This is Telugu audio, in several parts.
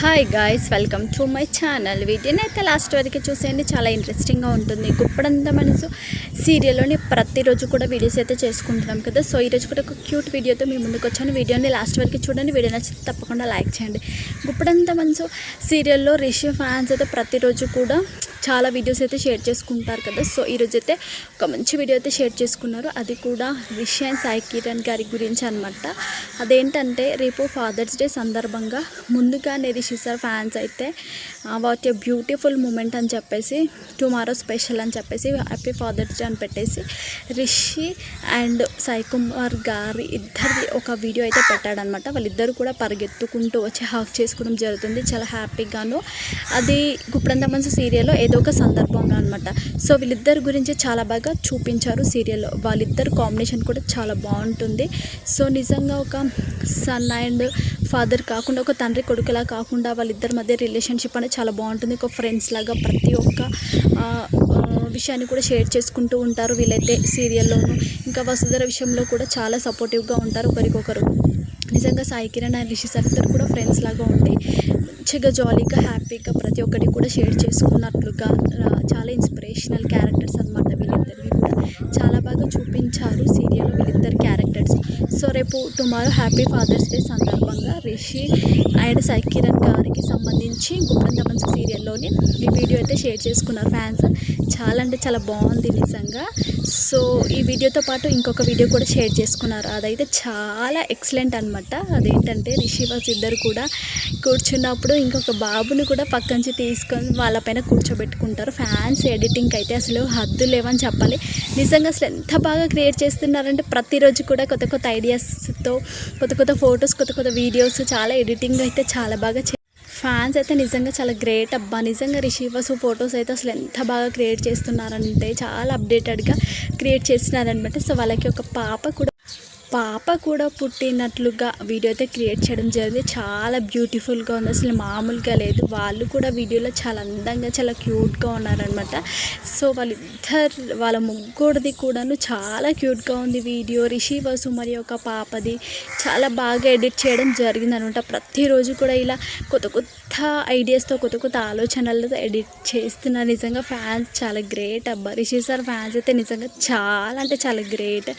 Hi guys, welcome to my channel. వీడియోని అయితే లాస్ట్ వరకు చూసేయండి, చాలా ఇంట్రెస్టింగ్గా ఉంటుంది. గుప్పడంత మనసు సీరియల్లోని ప్రతిరోజు కూడా వీడియోస్ అయితే చేసుకుంటున్నాం కదా. సో ఈరోజు కూడా ఒక క్యూట్ వీడియోతో మీ ముందుకు వచ్చాను. వీడియోని లాస్ట్ వరకు చూడండి. వీడియో నచ్చితే తప్పకుండా లైక్ చేయండి. గుప్పడంత మనసు సీరియల్లో రిషి ఫ్యాన్స్ అయితే ప్రతిరోజు కూడా చాలా వీడియోస్ అయితే షేర్ చేసుకుంటారు కదా. సో ఈరోజు అయితే ఒక మంచి వీడియో అయితే షేర్ చేసుకున్నారు. అది కూడా రిషి అండ్ సాయి కిరణ్ గారి గురించి అనమాట. అదేంటంటే రేపు ఫాదర్స్ డే సందర్భంగా ముందుగానే రిషి సార్ ఫ్యాన్స్ అయితే వాట్ ఏ బ్యూటిఫుల్ మూమెంట్ అని చెప్పేసి టుమారో స్పెషల్ అని చెప్పేసి హ్యాపీ ఫాదర్స్ డే అని పెట్టేసి రిషి అండ్ సాయి కుమార్ గారి ఇద్దరిది ఒక వీడియో అయితే పెట్టాడనమాట. వాళ్ళిద్దరు కూడా పరిగెత్తుకుంటూ వచ్చి హాక్ చేసుకోవడం జరుగుతుంది. చాలా హ్యాపీగాను. అది గుప్పడంత మనసు సీరియల్లో ఏదో ఒక సందర్భంగా అనమాట. సో వీళ్ళిద్దరి గురించి చాలా బాగా చూపించారు సీరియల్లో. వాళ్ళిద్దరు కాంబినేషన్ కూడా చాలా బాగుంటుంది. సో నిజంగా ఒక సన్ అండ్ ఫాదర్ కాకుండా, ఒక తండ్రి కొడుకులా కాకుండా వాళ్ళిద్దరి మధ్య రిలేషన్షిప్ అనేది చాలా బాగుంటుంది. ఒక ఫ్రెండ్స్ లాగా ప్రతి ఒక్క విషయాన్ని కూడా షేర్ చేసుకుంటూ ఉంటారు వీళ్ళైతే సీరియల్లోనూ. ఇంకా వసుధర విషయంలో కూడా చాలా సపోర్టివ్గా ఉంటారు ఒకరికొకరు. నిజంగా సాయి కిరణ్ అండ్ రిషి సార్ ఇద్దరు కూడా ఫ్రెండ్స్ లాగా ఉండి మంచిగా జాలీగా హ్యాపీగా ప్రతి ఒక్కటి కూడా షేర్ చేసుకున్నట్లుగా చాలా ఇన్స్పిరేషనల్ క్యారెక్టర్స్ అనమాట. వీళ్ళిద్దరివి కూడా చాలా బాగా చూపించారు సీరియల్లో వీళ్ళిద్దరు క్యారెక్టర్స్. సో రేపు టుమారో హ్యాపీ ఫాదర్స్ డే సందర్భంగా రిషి అండ్ సాయి కిరణ్ గారికి సంబంధించి గుప్పడంత మనసు సీరియల్లోని ఈ వీడియో అయితే షేర్ చేసుకున్నారు ఫ్యాన్స్. చాలా అంటే చాలా బాగుంది నిజంగా. సో ఈ వీడియోతో పాటు ఇంకొక వీడియో కూడా షేర్ చేసుకున్నారు. అదైతే చాలా ఎక్సలెంట్ అనమాట. అదేంటంటే రిషి వాస్ ఇద్దరు కూడా కూర్చున్నప్పుడు ఇంకొక బాబుని కూడా పక్క నుంచి తీసుకొని వాళ్ళపైన కూర్చోబెట్టుకుంటారు. ఫ్యాన్స్ ఎడిటింగ్కి అయితే అసలు హద్దు లేవని చెప్పాలి. నిజంగా అసలు ఎంత బాగా క్రియేట్ చేస్తున్నారంటే ప్రతిరోజు కూడా కొత్త కొత్త ఐడియాస్తో కొత్త కొత్త ఫొటోస్, కొత్త కొత్త వీడియోస్, చాలా ఎడిటింగ్ అయితే చాలా బాగా ఫ్యాన్స్ అయితే నిజంగా చాలా గ్రేట్ అబ్బా. నిజంగా రిషి వాసు ఫొటోస్ అయితే అసలు ఎంత బాగా క్రియేట్ చేస్తున్నారంటే చాలా అప్డేటెడ్గా క్రియేట్ చేస్తున్నారనమాట. సో వాళ్ళకి ఒక పాప కూడా పుట్టినట్లుగా వీడియో అయితే క్రియేట్ చేయడం జరిగింది. చాలా బ్యూటిఫుల్గా ఉంది, అసలు మామూలుగా లేదు. వాళ్ళు కూడా వీడియోలో చాలా అందంగా చాలా క్యూట్గా ఉన్నారనమాట. సో వాళ్ళ ముగ్గురిది కూడాను చాలా క్యూట్గా ఉంది వీడియో. రిషి వాసు మరి ఒక పాపది చాలా బాగా ఎడిట్ చేయడం జరిగింది అనమాట. ప్రతిరోజు కూడా ఇలా కొత్త కొత్త ఐడియాస్తో, కొత్త కొత్త ఆలోచనలతో ఎడిట్ చేస్తున్నారు. నిజంగా ఫ్యాన్స్ చాలా గ్రేట్ అబ్బా. రిషి సార్ ఫ్యాన్స్ అయితే నిజంగా చాలా అంటే చాలా గ్రేట్.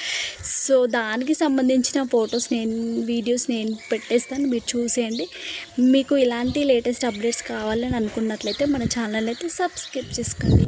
సో దానికి సంబంధించిన ఫొటోస్ వీడియోస్ నేను పెట్టేస్తాను, మీరు చూసేయండి. మీకు ఇలాంటి లేటెస్ట్ అప్డేట్స్ కావాలని అనుకున్నట్లయితే మన ఛానల్ అయితే సబ్స్క్రైబ్ చేసుకోండి.